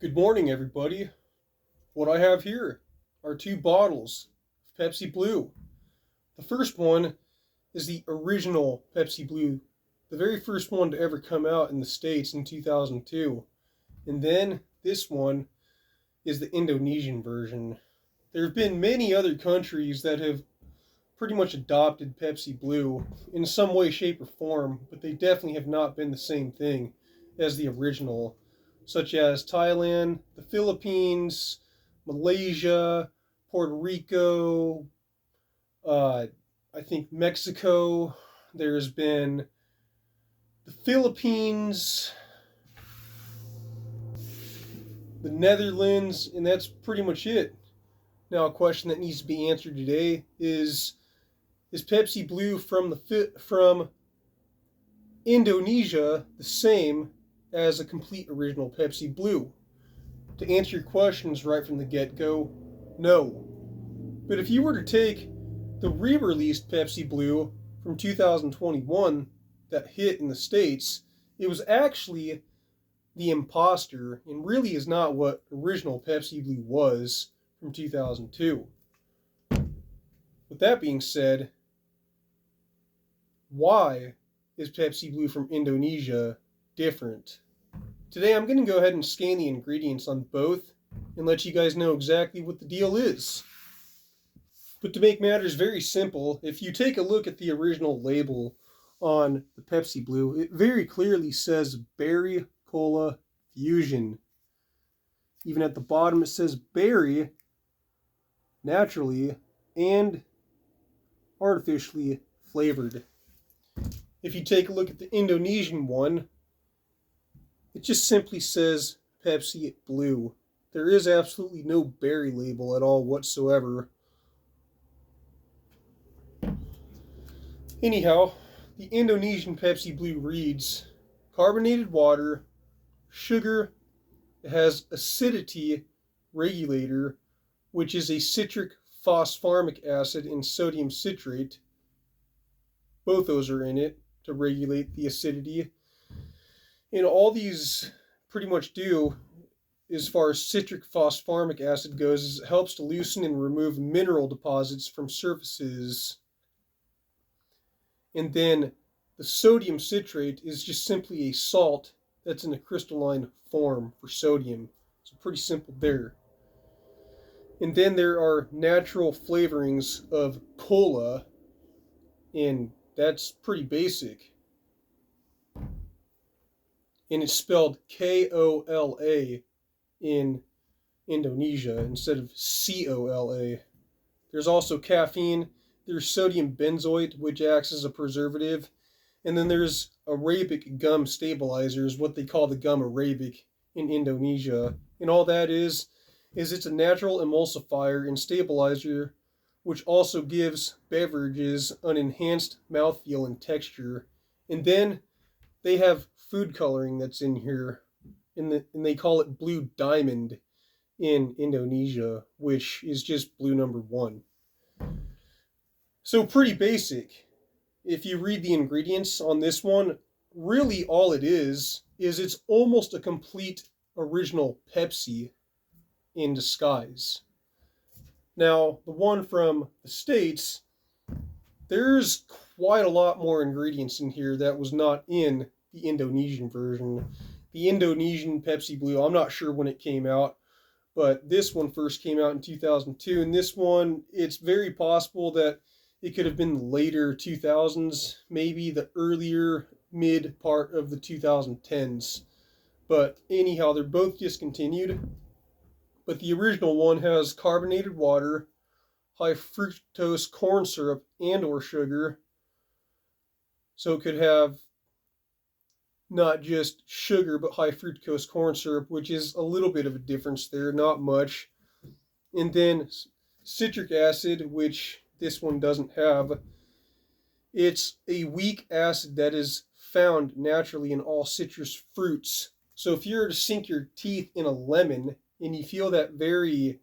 Good morning, everybody. What I have here are two bottles of Pepsi Blue. The first one is the original Pepsi Blue, the very first one to ever come out in the States in 2002. And then this one is the Indonesian version. There have been many other countries that have pretty much adopted Pepsi Blue in some way, shape, or form, but they definitely have not been the same thing as the original, such as Thailand, the Philippines, Malaysia, Puerto Rico, uh, I think Mexico. There's been the Philippines, the Netherlands, and that's pretty much it. Now, a question that needs to be answered today is Pepsi Blue from Indonesia the same as a complete original Pepsi Blue? To answer your questions right from the get-go, no. But if you were to take the re-released Pepsi Blue from 2021 that hit in the States, it was actually the imposter and really is not what original Pepsi Blue was from 2002. With that being said, why is Pepsi Blue from Indonesia different? Today I'm going to go ahead and scan the ingredients on both and let you guys know exactly what the deal is. But to make matters very simple, if you take a look at the original label on the Pepsi Blue, it very clearly says Berry Cola Fusion. Even at the bottom it says berry, naturally and artificially flavored. If you take a look at the Indonesian one, it just simply says Pepsi Blue. There is absolutely no berry label at all whatsoever. Anyhow, the Indonesian Pepsi Blue reads carbonated water, sugar, it has acidity regulator, which is a citric phosphoric acid and sodium citrate. Both those are in it to regulate the acidity. And all these pretty much do, as far as citric phosphoric acid goes, is it helps to loosen and remove mineral deposits from surfaces. And then the sodium citrate is just simply a salt that's in a crystalline form for sodium. So pretty simple there. And then there are natural flavorings of cola, and that's pretty basic. And it's spelled Kola in Indonesia instead of Cola. There's also caffeine, there's sodium benzoate, which acts as a preservative, and then there's Arabic gum stabilizers, what they call the gum Arabic in Indonesia. And all that is it's a natural emulsifier and stabilizer, which also gives beverages an enhanced mouthfeel and texture. And then they have food coloring that's in here, and they call it Blue Diamond in Indonesia, which is just blue number one. So pretty basic. If you read the ingredients on this one, really all it is it's almost a complete original Pepsi in disguise. Now, the one from the States, there's quite a lot more ingredients in here that was not in the Indonesian version. The Indonesian Pepsi Blue, I'm not sure when it came out, but this one first came out in 2002, and this one, it's very possible that it could have been the later 2000s, maybe the earlier mid part of the 2010s. But anyhow, they're both discontinued. But the original one has carbonated water, high fructose corn syrup and or sugar. So it could have not just sugar, but high fructose corn syrup, which is a little bit of a difference there, not much. And then citric acid, which this one doesn't have. It's a weak acid that is found naturally in all citrus fruits. So if you were to sink your teeth in a lemon and you feel that very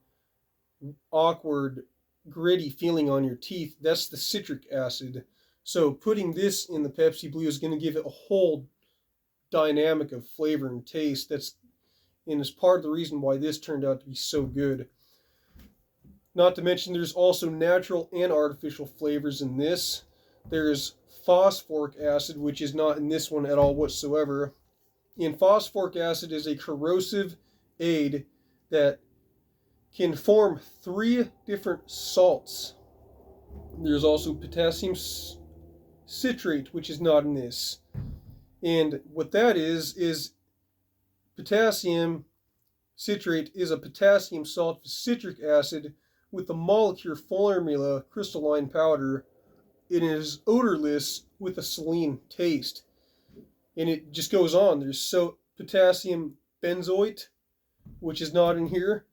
awkward, gritty feeling on your teeth, that's the citric acid. So putting this in the Pepsi Blue is going to give it a whole dynamic of flavor and taste and is part of the reason why this turned out to be so good. Not to mention there's also natural and artificial flavors in this. There's phosphoric acid, which is not in this one at all whatsoever. And phosphoric acid is a corrosive aid that can form 3 different salts. There's also potassium citrate, which is not in this. And what that is potassium citrate is a potassium salt with citric acid with a molecular formula crystalline powder. It is odorless with a saline taste. And it just goes on. There's potassium benzoate, which is not in here.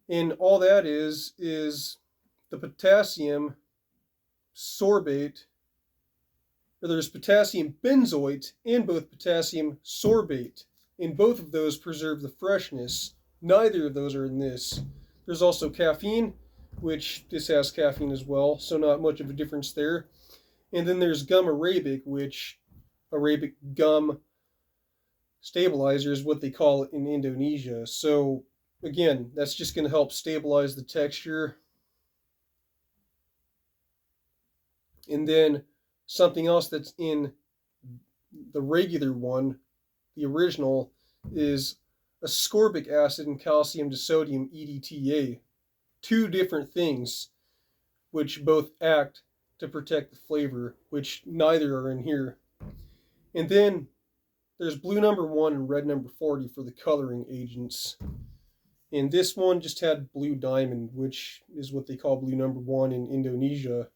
And all that is the potassium sorbate. There's potassium benzoate and both potassium sorbate. And both of those preserve the freshness. Neither of those are in this. There's also caffeine, which this has caffeine as well, so not much of a difference there. And then there's gum arabic, which arabic gum stabilizer is what they call it in Indonesia. So again, that's just going to help stabilize the texture. And then something else that's in the regular one, the original, is ascorbic acid and calcium disodium EDTA. 2 different things which both act to protect the flavor, which neither are in here. And then there's blue number 1 and red number 40 for the coloring agents. And this one just had blue diamond, which is what they call blue number 1 in Indonesia.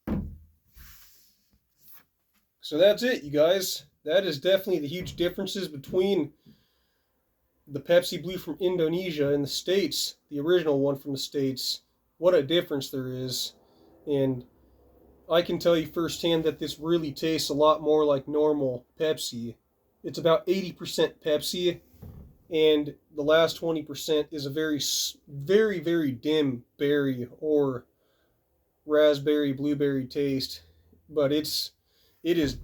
So that's it, you guys. That is definitely the huge differences between the Pepsi Blue from Indonesia and the States, the original one from the States. What a difference there is. And I can tell you firsthand that this really tastes a lot more like normal Pepsi. It's about 80% Pepsi, and the last 20% is a very, very, very dim berry or raspberry, blueberry taste. But it is,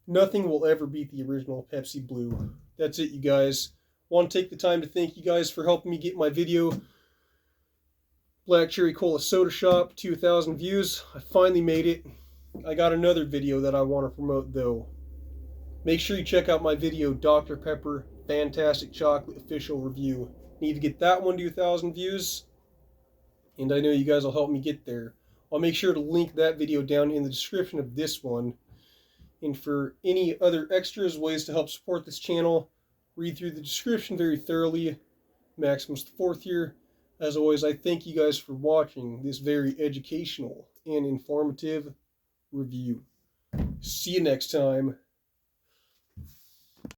nothing will ever beat the original Pepsi Blue. That's it, you guys. Want to take the time to thank you guys for helping me get my video Black Cherry Cola Soda Shop to 1,000 views. I finally made it. I got another video that I want to promote though. Make sure you check out my video Dr. Pepper Fantastic Chocolate Official Review. Need to get that one to 1,000 views, and I know you guys will help me get there. I'll make sure to link that video down in the description of this one. And for any other extras, ways to help support this channel, read through the description very thoroughly. Maximus the 4th year. As always, I thank you guys for watching this very educational and informative review. See you next time.